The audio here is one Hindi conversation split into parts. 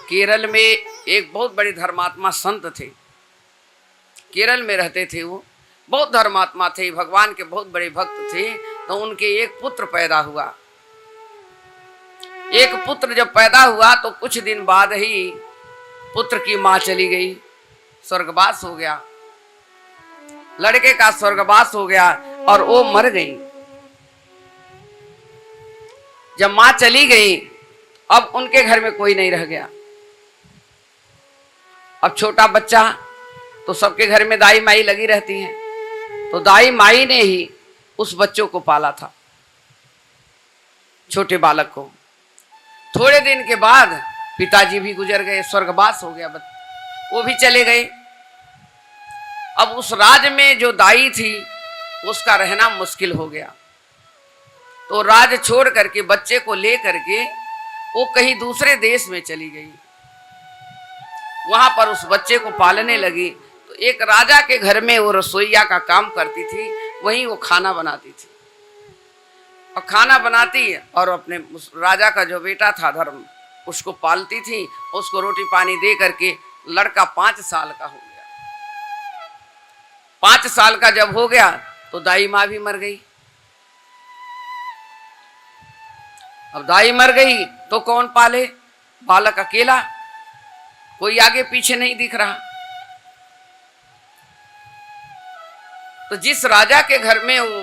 केरल में एक बहुत बड़े धर्मात्मा संत थे। केरल में रहते थे, वो बहुत धर्मात्मा थे, भगवान के बहुत बड़े भक्त थे। तो उनके एक पुत्र पैदा हुआ। एक पुत्र जब पैदा हुआ तो कुछ दिन बाद ही पुत्र की मां चली गई, स्वर्गवास हो गया। लड़के का स्वर्गवास हो गया और वो मर गई। जब मां चली गई, अब उनके घर में कोई नहीं रह गया। अब छोटा बच्चा तो सबके घर में दाई माई लगी रहती हैं, तो दाई माई ने ही उस बच्चों को पाला था, छोटे बालक को। थोड़े दिन के बाद पिताजी भी गुजर गए, स्वर्गवास हो गया, वो भी चले गए। अब उस राज्य में जो दाई थी उसका रहना मुश्किल हो गया, तो राज्य छोड़ करके बच्चे को ले करके वो कहीं दूसरे देश में चली गई। वहां पर उस बच्चे को पालने लगी। तो एक राजा के घर में वो रसोइया का काम करती थी, वहीं वो खाना बनाती थी। और खाना बनाती और अपने उस राजा का जो बेटा था धर्म, उसको पालती थी। उसको रोटी पानी दे करके लड़का 5 साल का हो गया। 5 साल का जब हो गया तो दाई माँ भी मर गई। अब दाई मर गई तो कौन पाले? बालक अकेला, कोई आगे पीछे नहीं दिख रहा। तो जिस राजा के घर में वो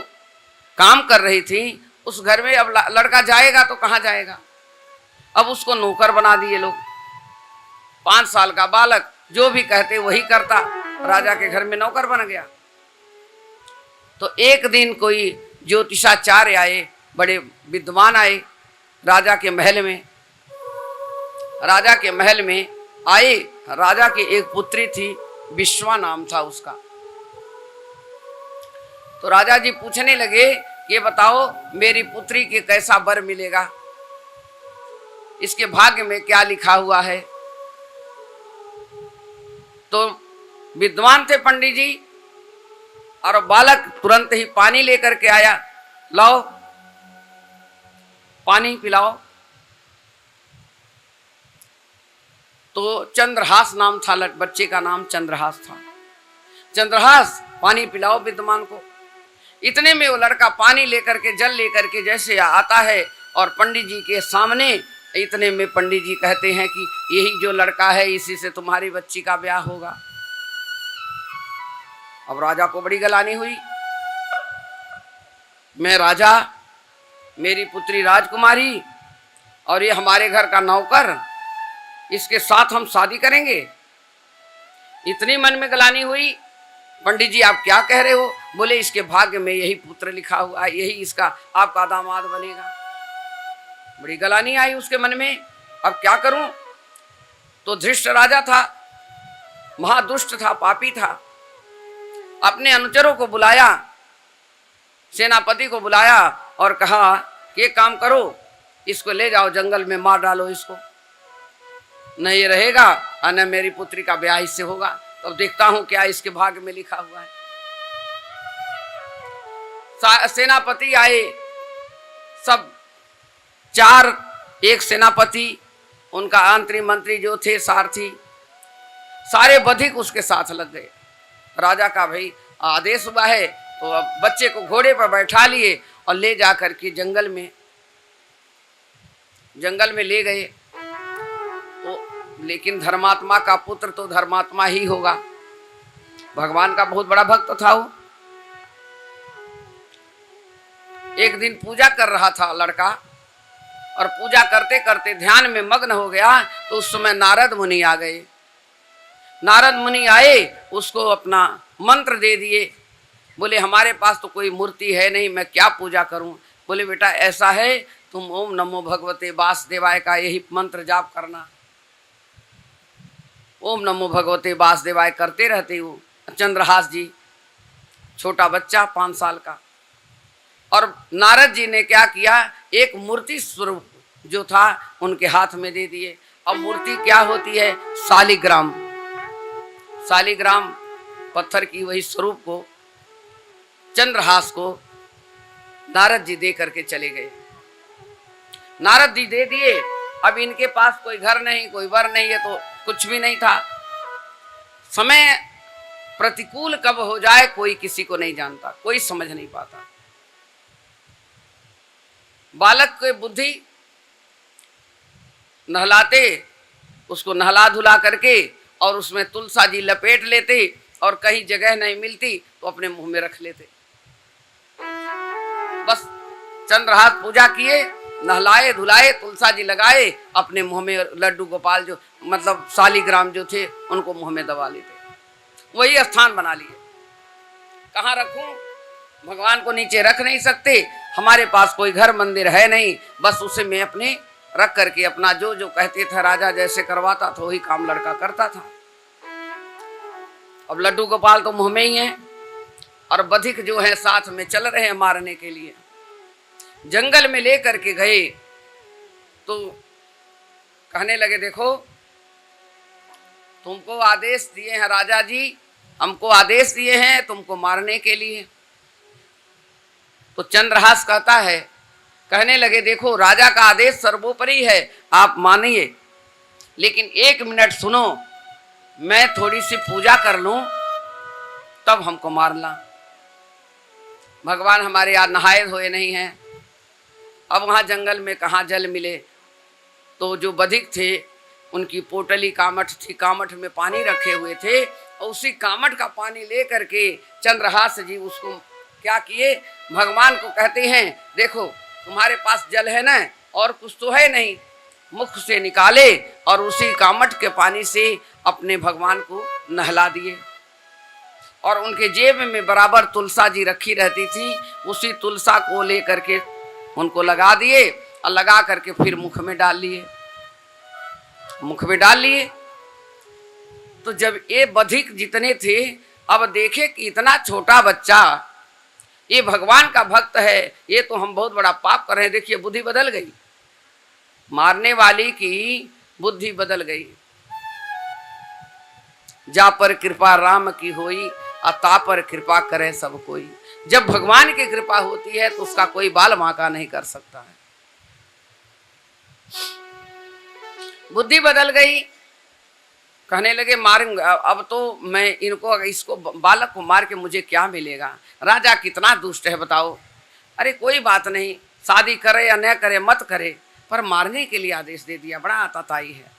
काम कर रही थी, उस घर में अब लड़का जाएगा तो कहाँ जाएगा? अब उसको नौकर बना दिए लोग। 5 साल का बालक जो भी कहते वही करता, राजा के घर में नौकर बन गया। तो एक दिन कोई ज्योतिषाचार्य आए, बड़े विद्वान आए राजा के महल में। राजा के महल में आए, राजा की एक पुत्री थी, विश्वा नाम था उसका। तो राजा जी पूछने लगे, ये बताओ मेरी पुत्री के कैसा वर मिलेगा, इसके भाग्य में क्या लिखा हुआ है? तो विद्वान थे पंडित जी, और बालक तुरंत ही पानी लेकर के आया, लाओ पानी पिलाओ। तो चंद्रहास नाम था, बच्चे का नाम चंद्रहास था। चंद्रहास पानी पिलाओ विद्वान को। इतने में वो लड़का पानी लेकर के, जल लेकर के जैसे आता है और पंडित जी के सामने, इतने में पंडित जी कहते हैं कि यही जो लड़का है, इसी से तुम्हारी बच्ची का ब्याह होगा। अब राजा को बड़ी गलानी हुई, मैं राजा, मेरी पुत्री राजकुमारी और ये हमारे घर का नौकर, इसके साथ हम शादी करेंगे? इतनी मन में गलानी हुई। पंडित जी आप क्या कह रहे हो? बोले इसके भाग्य में यही पुत्र लिखा हुआ है, यही इसका आपका दामाद बनेगा। बड़ी गलानी आई उसके मन में, अब क्या करूं? तो धृष्ट राजा था, महादुष्ट था, पापी था। अपने अनुचरों को बुलाया, सेनापति को बुलाया और कहा कि एक काम करो, इसको ले जाओ जंगल में, मार डालो इसको, न ये रहेगा और न मेरी पुत्री का ब्याह इससे होगा। तो अब देखता हूं क्या इसके भाग्य में लिखा हुआ है। सेनापति आए, सब 4, एक सेनापति, उनका अंतरी मंत्री जो थे, सारथी, सारे बधिक उसके साथ लग गए। राजा का भाई आदेश हुआ है, तो अब बच्चे को घोड़े पर बैठा लिए और ले जाकर के जंगल में ले गए। तो लेकिन धर्मात्मा का पुत्र तो धर्मात्मा ही होगा, भगवान का बहुत बड़ा भक्त था वो। एक दिन पूजा कर रहा था लड़का, और पूजा करते करते ध्यान में मग्न हो गया। तो उस समय नारद मुनि आ गए। नारद मुनि आए, उसको अपना मंत्र दे दिए। बोले हमारे पास तो कोई मूर्ति है नहीं, मैं क्या पूजा करूं? बोले बेटा ऐसा है, तुम ओम नमो भगवते वासुदेवाय का यही मंत्र जाप करना। ओम नमो भगवते वासुदेवाय करते रहते हो। चंद्रहास जी छोटा बच्चा 5 साल का, और नारद जी ने क्या किया, एक मूर्ति स्वरूप जो था उनके हाथ में दे दिए। अब मूर्ति क्या होती है? शालिग्राम, शालिग्राम पत्थर की वही स्वरूप को चंद्रहास को नारद जी दे करके चले गए। नारद जी दे दिए अब इनके पास कोई घर नहीं, कोई वर नहीं है, तो कुछ भी नहीं था। समय प्रतिकूल कब हो जाए कोई किसी को नहीं जानता, कोई समझ नहीं पाता। बालक के बुद्धि नहलाते, उसको नहला धुला करके और उसमें तुलसा जी लपेट लेते, और कहीं जगह नहीं मिलती तो अपने मुंह में रख लेते। बस चंद्रहास पूजा किए, नहलाए धुलाए, तुलसा जी लगाए, अपने मुंह में लड्डू गोपाल जो मतलब शालीग्राम जो थे उनको मुंह में दबा लेते, वही स्थान बना लिए। कहाँ रखूं? भगवान को नीचे रख नहीं सकते, हमारे पास कोई घर मंदिर है नहीं, बस उसे मैं अपने रख करके अपना जो जो कहते थे राजा जैसे करवाता था वही काम लड़का करता था। अब लड्डू गोपाल तो मुंह में ही है, और बधिक जो है साथ में चल रहे हैं मारने के लिए। जंगल में ले करके गए तो कहने लगे, देखो तुमको आदेश दिए हैं राजा जी, हमको आदेश दिए हैं तुमको मारने के लिए। तो चंद्रहास कहता है, कहने लगे, देखो राजा का आदेश सर्वोपरि है, आप मानिए, लेकिन 1 मिनट सुनो, मैं थोड़ी सी पूजा कर लूं तब हमको मारना। भगवान हमारे यहाँ नहाए धोए नहीं हैं। अब वहाँ जंगल में कहाँ जल मिले, तो जो बधिक थे उनकी पोटली कामठ थी, कामठ में पानी रखे हुए थे, और उसी कामठ का पानी ले करके चंद्रहास जी उसको क्या किए, भगवान को कहते हैं, देखो तुम्हारे पास जल है ना, और कुछ तो है नहीं, मुख से निकाले और उसी कामठ के पानी से अपने भगवान को नहला दिए। और उनके जेब में बराबर तुलसा जी रखी रहती थी, उसी तुलसा को ले करके उनको लगा दिए, और लगा करके फिर मुख में डाल लिए, मुख में डाल लिए। तो जब ये बधिक जितने थे, अब देखे कि इतना छोटा बच्चा ये भगवान का भक्त है, ये तो हम बहुत बड़ा पाप कर रहे हैं। देखिए बुद्धि बदल गई, मारने वाली की बुद्धि बदल गई। जा पर कृपा राम की होई, अता पर कृपा करे सब कोई। जब भगवान की कृपा होती है तो उसका कोई बाल बांका नहीं कर सकता है। बुद्धि बदल गई, कहने लगे मारूंगा, अब तो मैं इनको इसको बालक को मार के मुझे क्या मिलेगा। राजा कितना दुष्ट है बताओ। अरे कोई बात नहीं, शादी करे या न करे मत करे, पर मारने के लिए आदेश दे दिया, बड़ा आताताई है।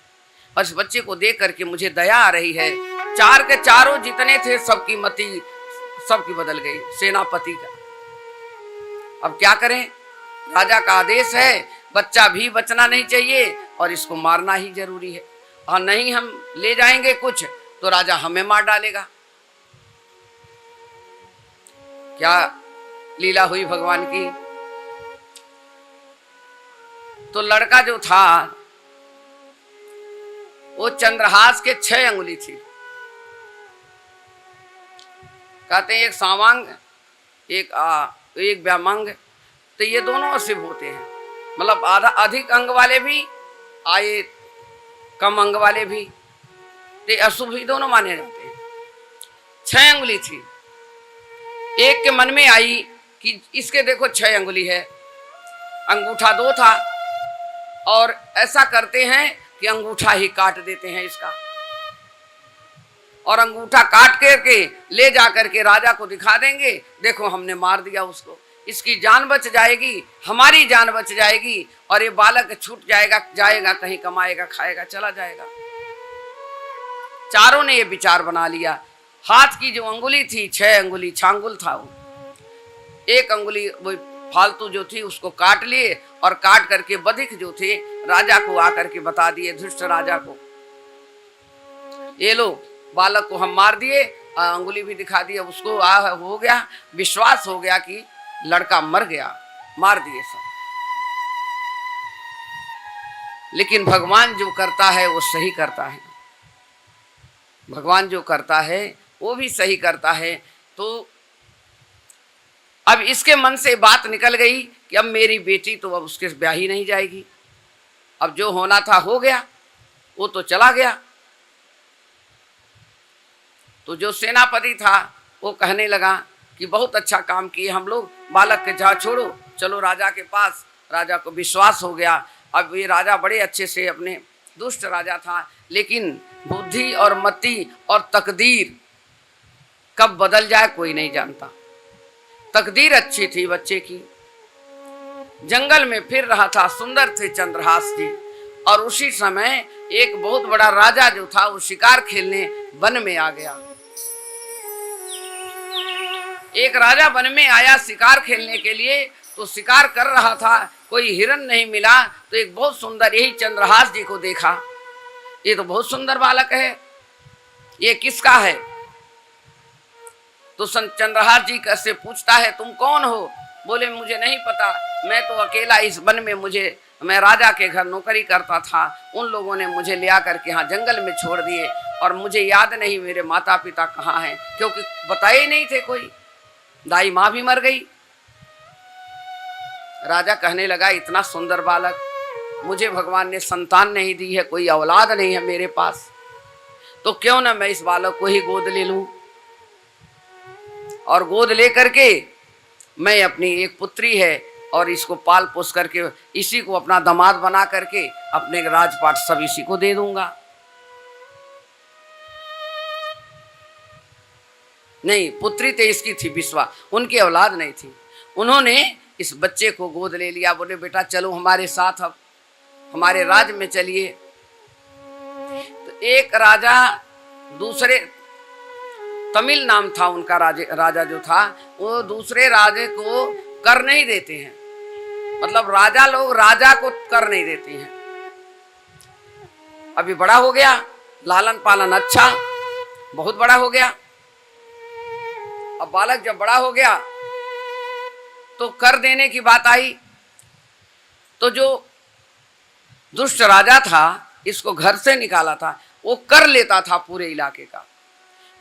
और इस बच्चे को देख करके मुझे दया आ रही है। चार के चारों जितने थे सबकी मति सबकी बदल गई, सेनापति का। अब क्या करें, राजा का आदेश है, बच्चा भी बचना नहीं चाहिए और इसको मारना ही जरूरी है, और नहीं हम ले जाएंगे कुछ तो राजा हमें मार डालेगा। क्या लीला हुई भगवान की। तो लड़का जो था वो चंद्रहास के 6 अंगुली थी। कहते हैं एक सामांग एक व्यामांग, तो ये दोनों अशुभ होते हैं, मतलब आधा अधिक अंग वाले भी आए, कम अंग वाले भी, तो अशुभ ही दोनों माने जाते हैं। 6 अंगुली थी। एक के मन में आई कि इसके देखो 6 अंगुली है, अंगूठा 2 था, और ऐसा करते हैं कि अंगूठा ही काट देते हैं इसका, और अंगूठा काट करके ले जा करके राजा को दिखा देंगे, देखो हमने मार दिया उसको, इसकी जान बच जाएगी, हमारी जान बच जाएगी, और ये बालक छूट जाएगा कहीं कमाएगा खाएगा चला जाएगा। चारों ने ये विचार बना लिया। हाथ की जो अंगुली थी 6 अंगुली छांगुल था, वो एक अंगुली वो फालतू जो थी उसको काट लिए, और काट करके बधिक जो थे राजा को आकर के बता दिए, धृष्ट राजा को, ये लो बालक को हम मार दिए, अंगुली भी दिखा दिया उसको, हो गया, विश्वास हो गया कि लड़का मर गया, मार दिए सब। लेकिन भगवान जो करता है वो सही करता है, भगवान जो करता है वो भी सही करता है। तो अब इसके मन से बात निकल गई कि अब मेरी बेटी तो अब उसके ब्याह ही नहीं जाएगी, अब जो होना था हो गया, वो तो चला गया। तो जो सेनापति था वो कहने लगा कि बहुत अच्छा काम किए हम लोग, बालक के जा छोड़ो, चलो राजा के पास। राजा को विश्वास हो गया, अब ये राजा बड़े अच्छे से अपने दुष्ट राजा था, लेकिन बुद्धि और मति और तकदीर कब बदल जाए कोई नहीं जानता। तकदीर अच्छी थी बच्चे की। जंगल में फिर रहा था, सुंदर थे चंद्रहास जी। और उसी समय एक बहुत बड़ा राजा जो था वो शिकार खेलने वन में आ गया। एक राजा वन में आया शिकार खेलने के लिए, तो शिकार कर रहा था, कोई हिरन नहीं मिला, तो एक बहुत सुंदर, यही चंद्रहास जी को देखा, ये तो बहुत सुंदर बालक है, ये किसका है? तो चंद्रहास जी से पूछता है तुम कौन हो? बोले मुझे नहीं पता, मैं तो अकेला इस वन में, मैं राजा के घर नौकरी करता था, उन लोगों ने मुझे ले आकर के यहाँ जंगल में छोड़ दिए और मुझे याद नहीं मेरे माता पिता कहाँ हैं, क्योंकि बताए नहीं थे कोई, दाई माँ भी मर गई। राजा कहने लगा इतना सुंदर बालक, मुझे भगवान ने संतान नहीं दी है, कोई औलाद नहीं है मेरे पास, तो क्यों ना मैं इस बालक को ही गोद ले लूं, और गोद ले करके मैं अपनी एक पुत्री है और इसको पाल पोस करके इसी को अपना दामाद बना करके अपने राजपाट सब इसी को दे दूंगा। नहीं, पुत्री तो इसकी थी विश्वा, उनकी औलाद नहीं थी। उन्होंने इस बच्चे को गोद ले लिया, बोले बेटा चलो हमारे साथ, अब हमारे राज में चलिए। तो एक राजा दूसरे, तमिल नाम था उनका, राजा जो था वो दूसरे राजे को कर नहीं देते हैं, मतलब राजा लोग राजा को कर नहीं देते हैं। अभी बड़ा हो गया, लालन पालन अच्छा, बहुत बड़ा हो गया। अब बालक जब बड़ा हो गया तो कर देने की बात आई, तो जो दुष्ट राजा था इसको घर से निकाला था, वो कर लेता था पूरे इलाके का।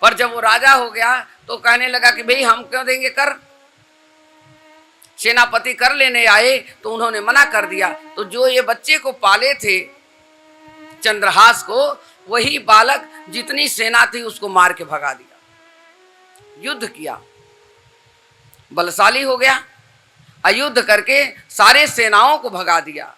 पर जब वो राजा हो गया तो कहने लगा कि भाई हम क्यों देंगे कर, सेनापति कर लेने आए तो उन्होंने मना कर दिया। तो जो ये बच्चे को पाले थे चंद्रहास को, वही बालक जितनी सेना थी उसको मार के भगा दिया, युद्ध किया, बलशाली हो गया, अयुद्ध करके सारे सेनाओं को भगा दिया।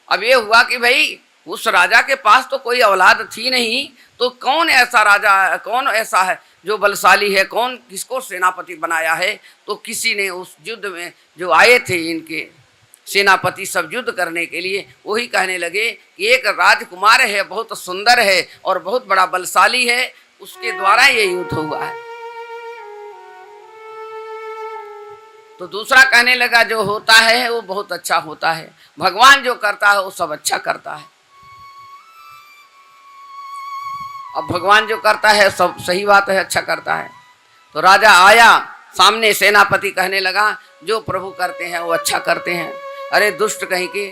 अब ये हुआ कि भाई उस राजा के पास तो कोई औलाद थी नहीं, तो कौन ऐसा राजा, कौन ऐसा है जो बलशाली है, कौन किसको सेनापति बनाया है? तो किसी ने उस युद्ध में जो आए थे इनके सेनापति सब युद्ध करने के लिए, वही कहने लगे कि एक राजकुमार है, बहुत सुंदर है और बहुत बड़ा बलशाली है, उसके द्वारा ये युद्ध हुआ है। तो दूसरा कहने लगा जो होता है वो बहुत अच्छा होता है, भगवान जो करता है वो सब अच्छा करता है। अब भगवान जो करता है सब सही बात है, अच्छा करता है। तो राजा आया सामने, सेनापति कहने लगा जो प्रभु करते हैं वो अच्छा करते हैं। अरे दुष्ट कहीं की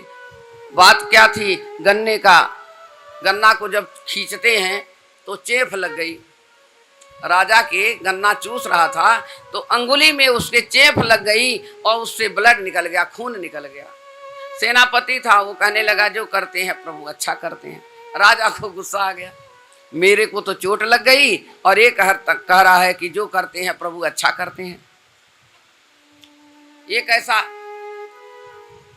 बात क्या थी, गन्ना को जब खींचते हैं तो चेफ लग गई, राजा के गन्ना चूस रहा था तो अंगुली में उसके चेफ लग गई और उससे ब्लड निकल गया, खून निकल गया। सेनापति था वो कहने लगा जो करते हैं प्रभु अच्छा करते हैं। राजा को गुस्सा आ गया, मेरे को तो चोट लग गई और ये कह रहा है कि जो करते हैं प्रभु अच्छा करते हैं, ये कैसा?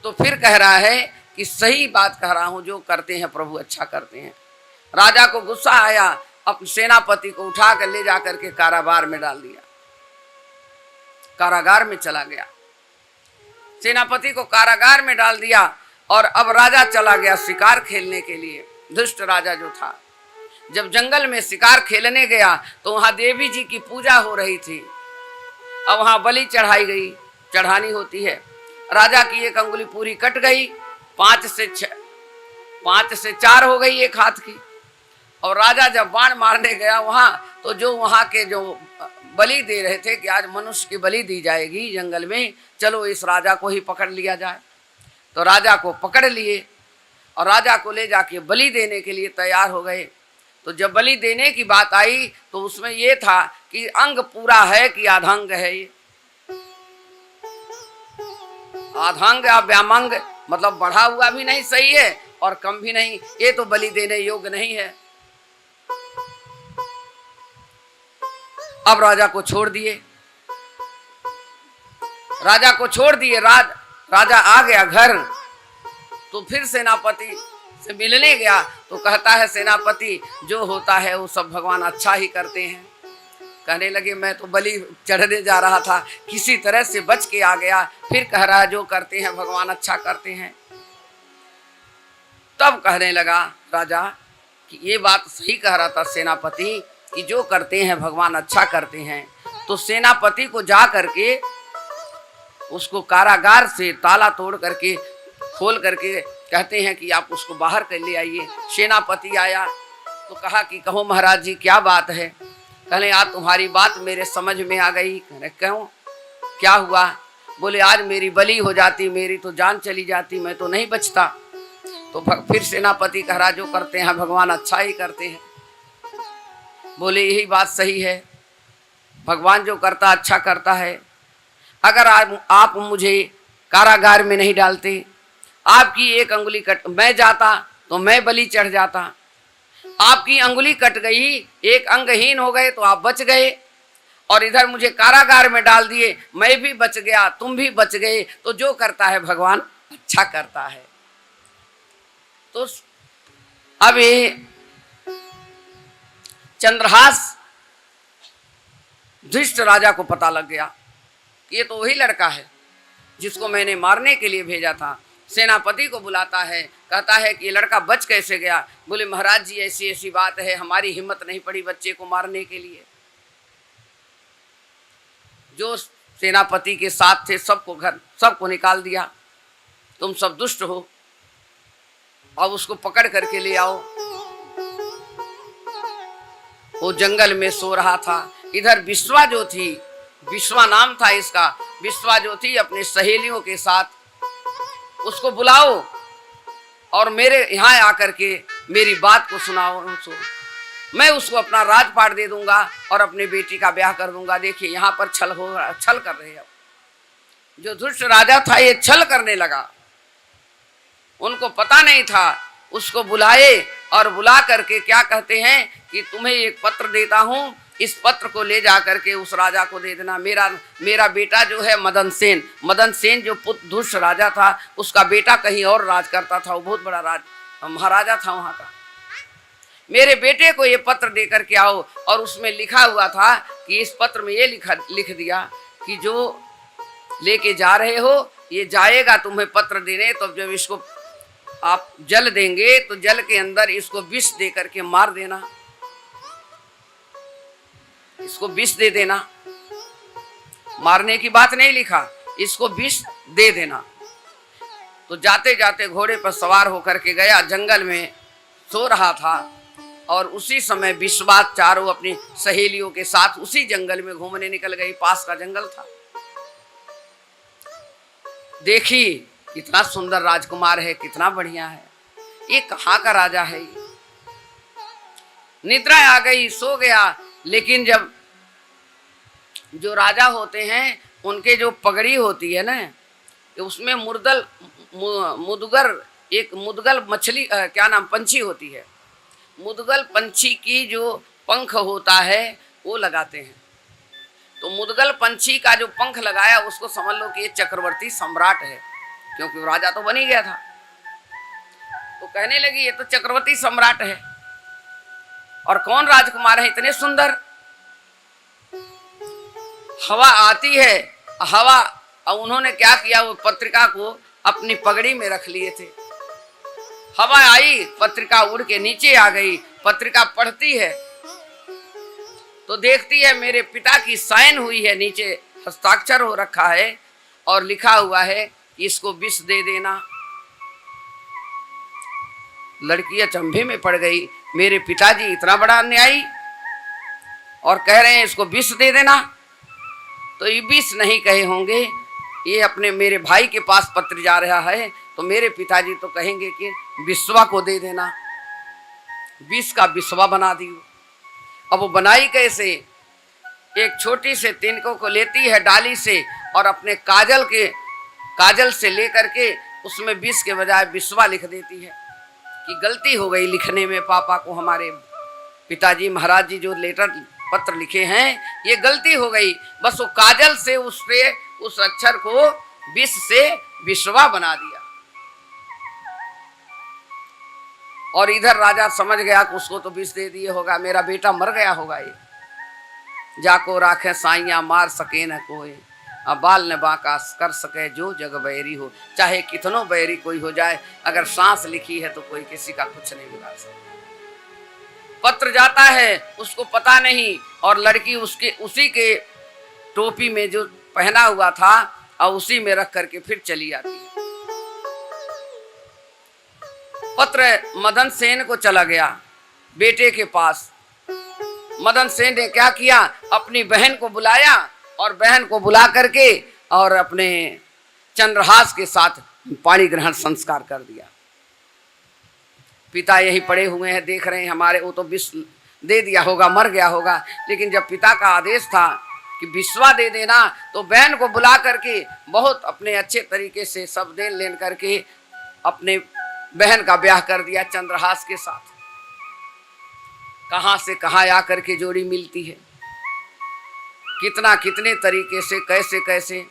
तो फिर कह रहा है कि सही बात कह रहा हूं, जो करते हैं प्रभु अच्छा करते हैं। राजा को गुस्सा आया, अपने सेनापति को उठा कर ले जाकर के कारागार में डाल दिया, कारागार में चला गया। सेनापति को कारागार में डाल दिया और अब राजा चला गया शिकार खेलने के लिए। दुष्ट राजा जो था जब जंगल में शिकार खेलने गया तो वहां देवी जी की पूजा हो रही थी। अब वहां बलि चढ़ानी होती है। राजा की एक अंगुली पूरी कट गई, 5 से 4 हो गई एक हाथ की। और राजा जब बाण मारने गया वहां, तो जो वहां के जो बलि दे रहे थे कि आज मनुष्य की बलि दी जाएगी जंगल में, चलो इस राजा को ही पकड़ लिया जाए। तो राजा को पकड़ लिए और राजा को ले जाके बलि देने के लिए तैयार हो गए। तो जब बलि देने की बात आई तो उसमें ये था कि अंग पूरा है कि आधांग है। ये आधांग या व्यामंग मतलब बढ़ा हुआ भी नहीं सही है और कम भी नहीं, ये तो बलि देने योग्य नहीं है। अब राजा को छोड़ दिए, राजा आ गया घर। तो फिर सेनापति से मिलने गया तो कहता है सेनापति जो होता है वो सब भगवान अच्छा ही करते हैं। कहने लगे मैं तो बलि चढ़ने जा रहा था, किसी तरह से बच के आ गया, फिर कह रहा है जो करते हैं भगवान अच्छा करते हैं। तब कहने लगा राजा कि ये बात सही कह रहा था सेनापति कि जो करते हैं भगवान अच्छा करते हैं। तो सेनापति को जा करके उसको कारागार से ताला तोड़ करके खोल करके कहते हैं कि आप उसको बाहर कर ले आइए। सेनापति आया तो कहा कि कहो महाराज जी क्या बात है। कहले आज तुम्हारी बात मेरे समझ में आ गई। कहने क्यों, क्या हुआ? बोले आज मेरी बलि हो जाती, मेरी तो जान चली जाती, मैं तो नहीं बचता। तो फिर सेनापति कह रहा जो करते हैं भगवान अच्छा ही करते हैं। बोले यही बात सही है, भगवान जो करता अच्छा करता है। अगर आप मुझे कारागार में नहीं डालते, आपकी एक अंगुली कट मैं जाता तो मैं बलि चढ़ जाता। आपकी अंगुली कट गई, एक अंगहीन हो गए तो आप बच गए, और इधर मुझे कारागार में डाल दिए, मैं भी बच गया, तुम भी बच गए। तो जो करता है भगवान अच्छा करता है। तो अब ये चंद्रहास धृष्ट राजा को पता लग गया कि ये तो वही लड़का है जिसको मैंने मारने के लिए भेजा था। सेनापति को बुलाता है, कहता है कि ये लड़का बच कैसे गया। बोले महाराज जी ऐसी ऐसी बात है, हमारी हिम्मत नहीं पड़ी बच्चे को मारने के लिए। जो सेनापति के साथ थे सबको निकाल दिया, तुम सब दुष्ट हो, अब उसको पकड़ करके ले आओ। वो जंगल में सो रहा था। इधर विश्वा जो थी, विश्वा नाम था इसका, विश्वा जो थी अपने सहेलियों के साथ उसको बुलाओ और मेरे यहाँ आकर के मेरी बात को सुनाओ। मैं उसको अपना राजपाट दे दूंगा और अपनी बेटी का ब्याह कर दूंगा। देखिए यहाँ पर छल कर रहे हैं। जो दुष्ट राजा था ये छल करने लगा, उनको पता नहीं था। उसको बुलाए और बुला करके क्या कहते हैं कि तुम्हें एक पत्र देता हूँ, इस पत्र को ले जा करके उस राजा को दे देना। मेरा बेटा जो है मदन सेन जो दुष्ट राजा था, उसका बेटा कहीं और राज करता था, वो बहुत बड़ा महाराजा था वहाँ का। मेरे बेटे को ये पत्र दे करके आओ। और उसमें लिखा हुआ था कि इस पत्र में ये लिख दिया कि जो लेके जा रहे हो ये जाएगा तुम्हें पत्र देने, तो जब इसको आप जल देंगे तो जल के अंदर इसको विष दे करके मार देना, इसको विष दे देना। मारने की बात नहीं लिखा, इसको विष दे देना। तो जाते जाते घोड़े पर सवार होकर के गया, जंगल में सो रहा था। और उसी समय विश्वास चारों अपनी सहेलियों के साथ उसी जंगल में घूमने निकल गई। पास का जंगल था। देखी कितना सुंदर राजकुमार है, कितना बढ़िया है, ये कहाँ का राजा है। निद्रा आ गई, सो गया। लेकिन जब जो राजा होते हैं उनके जो पगड़ी होती है ना, उसमें मुदगल मछली क्या नाम पंछी होती है, मुदगल पंछी की जो पंख होता है वो लगाते हैं। तो मुदगल पंछी का जो पंख लगाया उसको समझ लो कि ये चक्रवर्ती सम्राट है, क्योंकि वो राजा तो बन ही गया था। तो कहने लगी ये तो चक्रवर्ती सम्राट है, और कौन राजकुमार है इतने सुंदर। हवा आती है, हवा, और उन्होंने क्या किया, वो पत्रिका को अपनी पगड़ी में रख लिए थे। हवा आई, पत्रिका उड़ के नीचे आ गई। पत्रिका पढ़ती है तो देखती है मेरे पिता की साइन हुई है, नीचे हस्ताक्षर हो रखा है और लिखा हुआ है कि इसको विष दे देना। लड़की अचंभे में पड़ गई, मेरे पिताजी इतना बड़ा अन्यायी और कह रहे हैं इसको विष दे देना। तो ये विष नहीं कहे होंगे, ये अपने मेरे भाई के पास पत्र जा रहा है, तो मेरे पिताजी तो कहेंगे कि विश्वा को दे देना। विष का विश्वा बना दी। अब वो बनाई कैसे, एक छोटी से तिनकों को लेती है डाली से और अपने काजल से लेकर के उसमें विष के बजाय विश्वा लिख देती है। कि गलती हो गई लिखने में, पापा को, हमारे पिताजी महाराज जी जो लेटर पत्र लिखे हैं ये गलती हो गई। बस वो काजल से उस अक्षर को विष से विश्वा बना दिया। और इधर राजा समझ गया कि उसको तो विष दे दिए होगा, मेरा बेटा मर गया होगा। ये जाको राखे साइया मार सके न कोई, अब बाल ने बाका कर सके जो जग बैरी हो। चाहे कितनों बैरी कोई हो जाए, अगर सांस लिखी है तो कोई किसी का कुछ नहीं बिगाड़ सकता। पत्र जाता है, उसको पता नहीं, और लड़की उसके उसी के टोपी में जो पहना हुआ था और उसी में रख करके फिर चली आती है। पत्र मदन सेन को चला गया बेटे के पास। मदन सेन ने क्या किया, अपनी बहन को बुलाया और बहन को बुला करके और अपने चंद्रहास के साथ पाणी ग्रहण संस्कार कर दिया। पिता यही पड़े हुए हैं, देख रहे हैं हमारे, वो तो विष दे दिया होगा, मर गया होगा। लेकिन जब पिता का आदेश था कि विश्वा दे देना, तो बहन को बुला करके बहुत अपने अच्छे तरीके से सब देन लेन करके अपने बहन का ब्याह कर दिया चंद्रहास के साथ। कहां से कहां आकर के जोड़ी मिलती है, कितना कितने तरीके से, कैसे कैसे।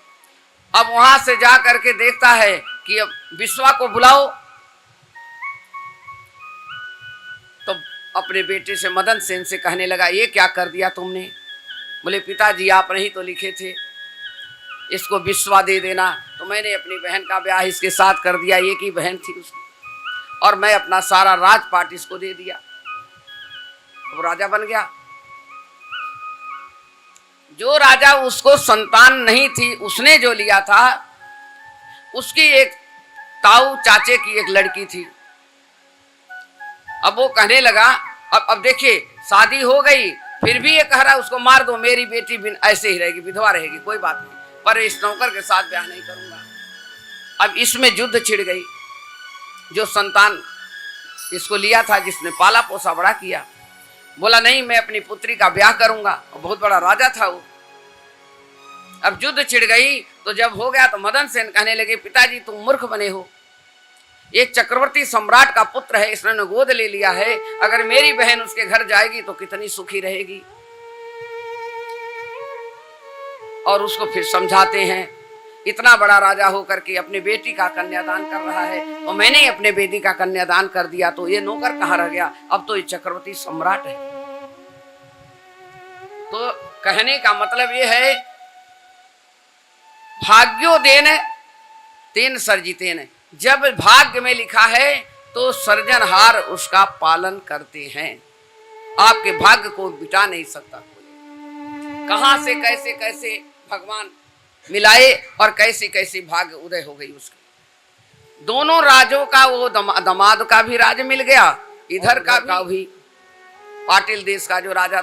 अब वहां से जा करके देखता है कि अब विश्वा को बुलाओ, तो अपने बेटे से मदन सेन से कहने लगा, ये क्या कर दिया तुमने? बोले पिताजी आपने ही तो लिखे थे इसको विश्वा दे देना, तो मैंने अपनी बहन का ब्याह इसके साथ कर दिया, एक ही बहन थी उसकी, और मैं अपना सारा राजपाट इसको दे दिया। वो राजा बन गया। जो राजा उसको संतान नहीं थी, उसने जो लिया था, उसकी एक ताऊ चाचे की एक लड़की थी। अब वो कहने लगा, अब देखिए शादी हो गई, फिर भी ये कह रहा है उसको मार दो, मेरी बेटी बिन ऐसे ही रहेगी, विधवा रहेगी, कोई बात नहीं, पर इस नौकर के साथ ब्याह नहीं करूंगा। अब इसमें युद्ध छिड़ गई। जो संतान इसको लिया था, जिसने पाला पोसा बड़ा किया, बोला नहीं मैं अपनी पुत्री का ब्याह करूंगा, बहुत बड़ा राजा था वो। अब युद्ध छिड़ गई, तो जब हो गया तो मदन सेन कहने लगे, पिताजी तुम मूर्ख बने हो, एक चक्रवर्ती सम्राट का पुत्र है, इसने गोद ले लिया है, अगर मेरी बहन उसके घर जाएगी तो कितनी सुखी रहेगी। और उसको फिर समझाते हैं, इतना बड़ा राजा होकर के अपने बेटी का कन्यादान कर रहा है, और मैंने अपने बेटी का कन्यादान कर दिया, तो ये नौकर कहाँ रह गया, अब तो ये चक्रवर्ती सम्राट है। तो कहने का मतलब ये है, भाग्यो देन तेन सर्जितेन, जब भाग्य में लिखा है तो सर्जनहार उसका पालन करते हैं। आपके भाग्य को बिटा नहीं सकता कोई। कहां से कैसे कैसे भगवान मिलाए और कैसी कैसी भाग्य उदय हो गई उसकी। दोनों राजों का, वो दमाद का भी राज मिल गया, इधर का भी, पाटिल देश का जो राजा था